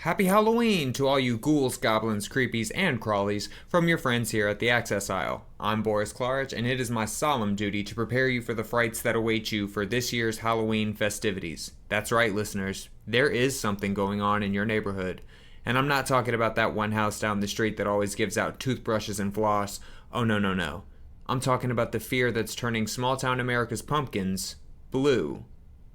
Happy Halloween to all you ghouls, goblins, creepies, and crawlies from your friends here at the Access Aisle. I'm Boris Klaric, and it is my solemn duty to prepare you for the frights that await you for this year's Halloween festivities. That's right, listeners. There is something going on in your neighborhood. And I'm not talking about that one house down the street that always gives out toothbrushes and floss. Oh, no. I'm talking about the fear that's turning small-town America's pumpkins blue.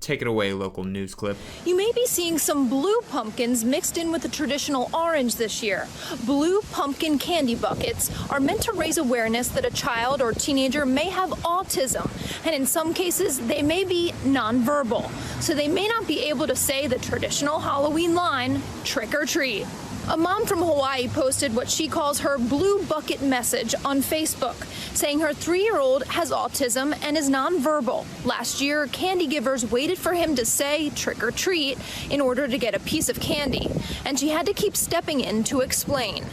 Take it away, local news clip. You may be seeing some blue pumpkins mixed in with the traditional orange this year. Blue pumpkin candy buckets are meant to raise awareness that a child or teenager may have autism, and in some cases, they may be nonverbal, so they may not be able to say the traditional Halloween line, trick or treat. A mom from Hawaii posted what she calls her blue bucket message on Facebook, saying her 3-year-old has autism and is nonverbal. Last year, candy givers waited for him to say trick or treat in order to get a piece of candy, and she had to keep stepping in to explain.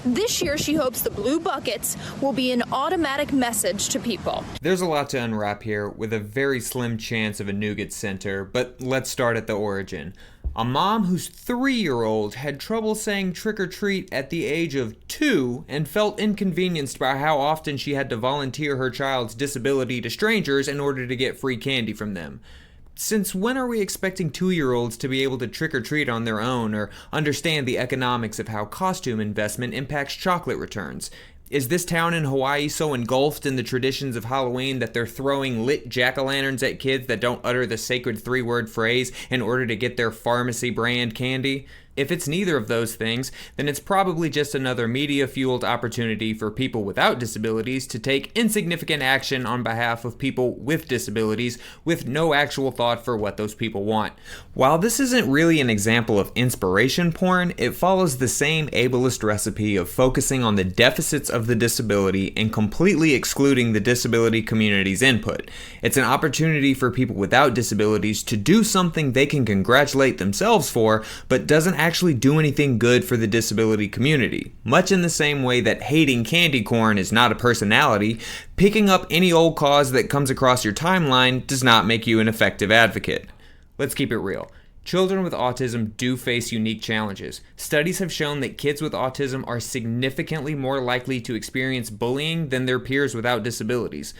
This year, she hopes the blue buckets will be an automatic message to people. There's a lot to unwrap here with a very slim chance of a nougat center, but let's start at the origin. A mom whose 3-year-old had trouble saying trick or treat at the age of 2 and felt inconvenienced by how often she had to volunteer her child's disability to strangers in order to get free candy from them. Since when are we expecting 2-year-olds to be able to trick or treat on their own or understand the economics of how costume investment impacts chocolate returns? Is this town in Hawaii so engulfed in the traditions of Halloween that they're throwing lit jack-o'-lanterns at kids that don't utter the sacred 3-word phrase in order to get their pharmacy brand candy? If it's neither of those things, then it's probably just another media-fueled opportunity for people without disabilities to take insignificant action on behalf of people with disabilities with no actual thought for what those people want. While this isn't really an example of inspiration porn, it follows the same ableist recipe of focusing on the deficits of the disability and completely excluding the disability community's input. It's an opportunity for people without disabilities to do something they can congratulate themselves for, but doesn't actually do anything good for the disability community. Much in the same way that hating candy corn is not a personality, picking up any old cause that comes across your timeline does not make you an effective advocate. Let's keep it real. Children with autism do face unique challenges. Studies have shown that kids with autism are significantly more likely to experience bullying than their peers without disabilities.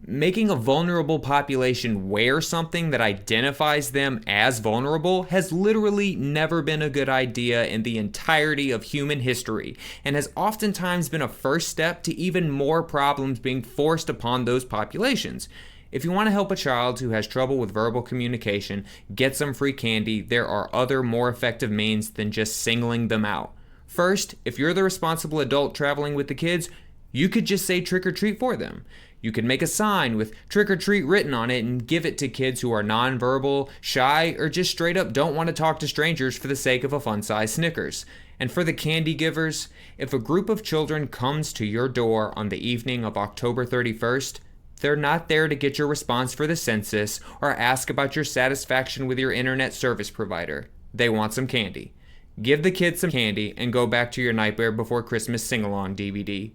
Making a vulnerable population wear something that identifies them as vulnerable has literally never been a good idea in the entirety of human history, and has oftentimes been a first step to even more problems being forced upon those populations. If you want to help a child who has trouble with verbal communication get some free candy, there are other more effective means than just singling them out. First, if you're the responsible adult traveling with the kids, you could just say trick or treat for them. You could make a sign with trick or treat written on it and give it to kids who are nonverbal, shy, or just straight up don't want to talk to strangers for the sake of a fun-sized Snickers. And for the candy givers, if a group of children comes to your door on the evening of October 31st, they're not there to get your response for the census or ask about your satisfaction with your internet service provider. They want some candy. Give the kids some candy and go back to your Nightmare Before Christmas sing-along DVD.